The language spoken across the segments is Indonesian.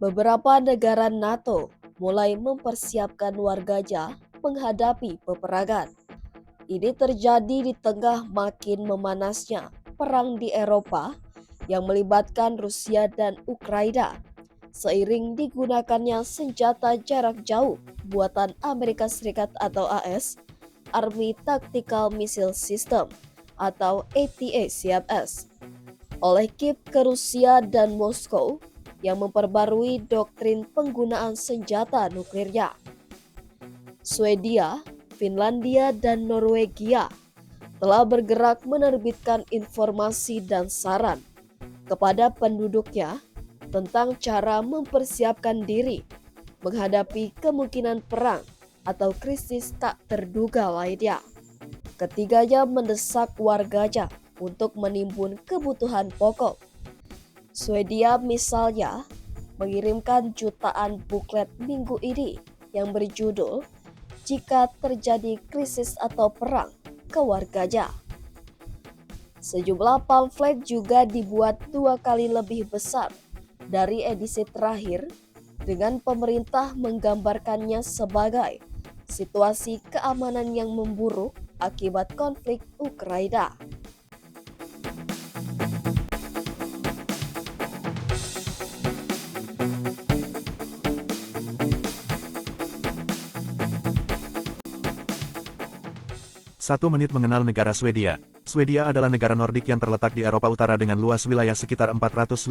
Beberapa negara NATO mulai mempersiapkan warganya menghadapi peperangan. Ini terjadi di tengah makin memanasnya perang di Eropa yang melibatkan Rusia dan Ukraina. Seiring digunakannya senjata jarak jauh buatan Amerika Serikat atau AS, Army Tactical Missile System atau ATACMS, oleh Kiev ke Rusia dan Moskow yang memperbarui doktrin penggunaan senjata nuklirnya. Swedia, Finlandia, dan Norwegia telah bergerak menerbitkan informasi dan saran kepada penduduknya tentang cara mempersiapkan diri menghadapi kemungkinan perang atau krisis tak terduga lainnya. Ketiganya mendesak warganya untuk menimbun kebutuhan pokok. Swedia misalnya mengirimkan jutaan buklet minggu ini yang berjudul "Jika terjadi krisis atau perang" ke warganya. Sejumlah pamflet juga dibuat 2 kali lebih besar dari edisi terakhir dengan pemerintah menggambarkannya sebagai situasi keamanan yang memburuk akibat konflik Ukraina. Satu menit mengenal negara Swedia. Swedia adalah negara Nordik yang terletak di Eropa Utara dengan luas wilayah sekitar 450.000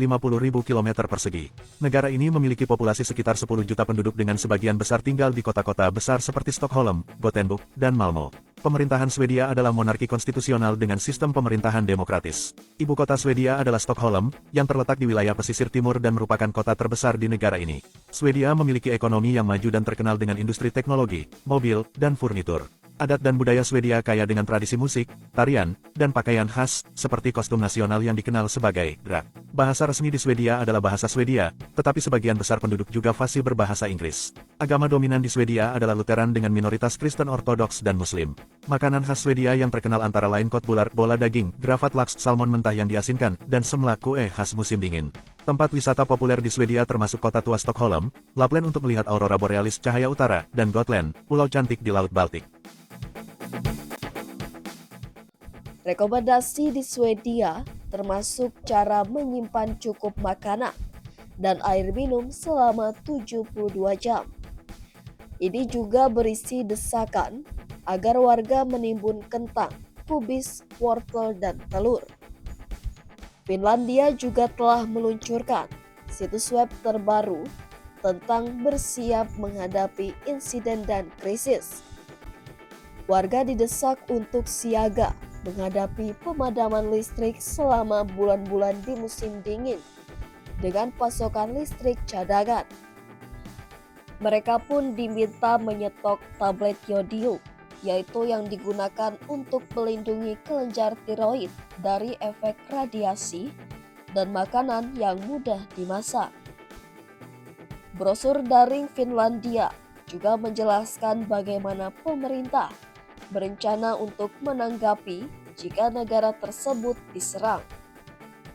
km persegi. Negara ini memiliki populasi sekitar 10 juta penduduk dengan sebagian besar tinggal di kota-kota besar seperti Stockholm, Gothenburg, dan Malmö. Pemerintahan Swedia adalah monarki konstitusional dengan sistem pemerintahan demokratis. Ibu kota Swedia adalah Stockholm, yang terletak di wilayah pesisir timur dan merupakan kota terbesar di negara ini. Swedia memiliki ekonomi yang maju dan terkenal dengan industri teknologi, mobil, dan furnitur. Adat dan budaya Swedia kaya dengan tradisi musik, tarian, dan pakaian khas, seperti kostum nasional yang dikenal sebagai drag. Bahasa resmi di Swedia adalah bahasa Swedia, tetapi sebagian besar penduduk juga fasih berbahasa Inggris. Agama dominan di Swedia adalah Lutheran dengan minoritas Kristen Ortodoks dan Muslim. Makanan khas Swedia yang terkenal antara lain kotbular, bola daging, gravat laks, salmon mentah yang diasinkan, dan semlak kue khas musim dingin. Tempat wisata populer di Swedia termasuk kota tua Stockholm, Lapland untuk melihat aurora borealis cahaya utara, dan Gotland, pulau cantik di Laut Baltik. Rekomendasi di Swedia termasuk cara menyimpan cukup makanan dan air minum selama 72 jam. Ini juga berisi desakan agar warga menimbun kentang, kubis, wortel, dan telur. Finlandia juga telah meluncurkan situs web terbaru tentang bersiap menghadapi insiden dan krisis. Warga didesak untuk siaga menghadapi pemadaman listrik selama bulan-bulan di musim dingin dengan pasokan listrik cadangan. Mereka pun diminta menyetok tablet yodium, yaitu yang digunakan untuk melindungi kelenjar tiroid dari efek radiasi, dan makanan yang mudah dimasak. Brosur daring Finlandia juga menjelaskan bagaimana pemerintah berencana untuk menanggapi jika negara tersebut diserang.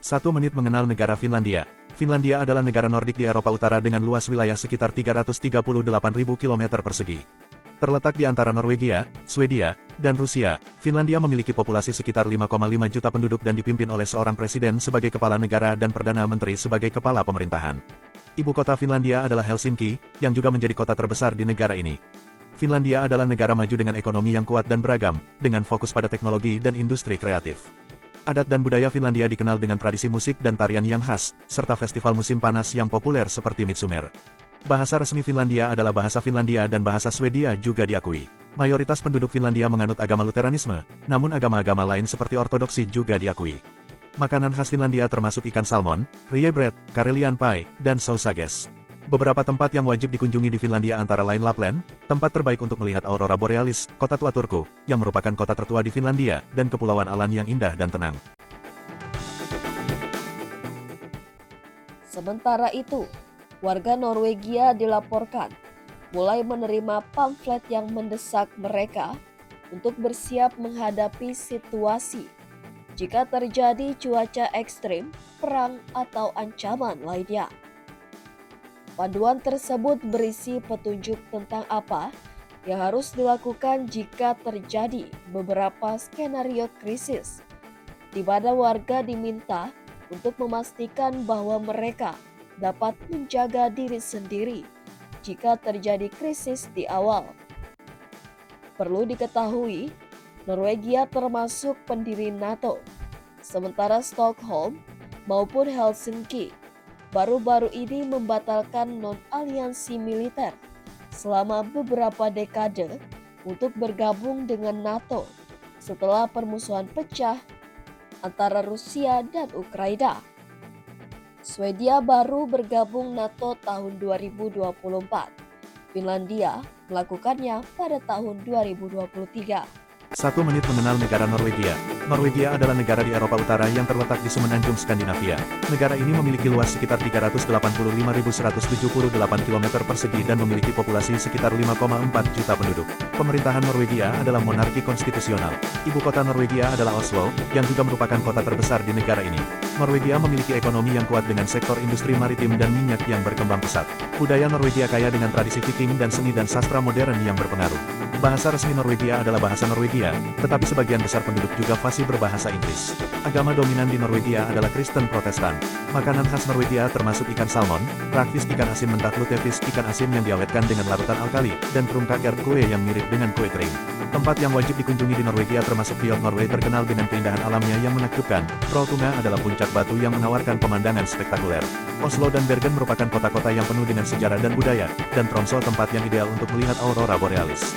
1 menit mengenal negara Finlandia. Finlandia adalah negara Nordik di Eropa Utara dengan luas wilayah sekitar 338.000 km persegi. Terletak di antara Norwegia, Swedia, dan Rusia, Finlandia memiliki populasi sekitar 5,5 juta penduduk dan dipimpin oleh seorang presiden sebagai kepala negara dan perdana menteri sebagai kepala pemerintahan. Ibu kota Finlandia adalah Helsinki, yang juga menjadi kota terbesar di negara ini. Finlandia adalah negara maju dengan ekonomi yang kuat dan beragam, dengan fokus pada teknologi dan industri kreatif. Adat dan budaya Finlandia dikenal dengan tradisi musik dan tarian yang khas, serta festival musim panas yang populer seperti Midsummer. Bahasa resmi Finlandia adalah bahasa Finlandia dan bahasa Swedia juga diakui. Mayoritas penduduk Finlandia menganut agama Lutheranisme, namun agama-agama lain seperti Ortodoksi juga diakui. Makanan khas Finlandia termasuk ikan salmon, rye bread, Karelian pie, dan sausages. Beberapa tempat yang wajib dikunjungi di Finlandia antara lain Lapland, tempat terbaik untuk melihat aurora borealis, kota tua Turku, yang merupakan kota tertua di Finlandia, dan Kepulauan Alan yang indah dan tenang. Sementara itu, warga Norwegia dilaporkan mulai menerima pamflet yang mendesak mereka untuk bersiap menghadapi situasi jika terjadi cuaca ekstrim, perang, atau ancaman lainnya. Panduan tersebut berisi petunjuk tentang apa yang harus dilakukan jika terjadi beberapa skenario krisis, di mana warga diminta untuk memastikan bahwa mereka dapat menjaga diri sendiri jika terjadi krisis di awal. Perlu diketahui, Norwegia termasuk pendiri NATO, sementara Stockholm maupun Helsinki baru-baru ini membatalkan non-aliansi militer selama beberapa dekade untuk bergabung dengan NATO setelah permusuhan pecah antara Rusia dan Ukraina. Swedia baru bergabung NATO tahun 2024. Finlandia melakukannya pada tahun 2023. 1 menit mengenal negara Norwegia. Norwegia adalah negara di Eropa Utara yang terletak di semenanjung Skandinavia. Negara ini memiliki luas sekitar 385.178 km persegi dan memiliki populasi sekitar 5,4 juta penduduk. Pemerintahan Norwegia adalah monarki konstitusional. Ibu kota Norwegia adalah Oslo, yang juga merupakan kota terbesar di negara ini. Norwegia memiliki ekonomi yang kuat dengan sektor industri maritim dan minyak yang berkembang pesat. Budaya Norwegia kaya dengan tradisi Viking dan seni dan sastra modern yang berpengaruh. Bahasa resmi Norwegia adalah bahasa Norwegia, tetapi sebagian besar penduduk juga fasih berbahasa Inggris. Agama dominan di Norwegia adalah Kristen Protestan. Makanan khas Norwegia termasuk ikan salmon, rakfish ikan asin mentah lutefisk ikan asin yang diawetkan dengan larutan alkali, dan krumkaker kue yang mirip dengan kue kering. Tempat yang wajib dikunjungi di Norwegia termasuk Fjord Norway terkenal dengan keindahan alamnya yang menakjubkan. Trolltunga adalah puncak batu yang menawarkan pemandangan spektakuler. Oslo dan Bergen merupakan kota-kota yang penuh dengan sejarah dan budaya, dan Tromsø tempat yang ideal untuk melihat aurora borealis.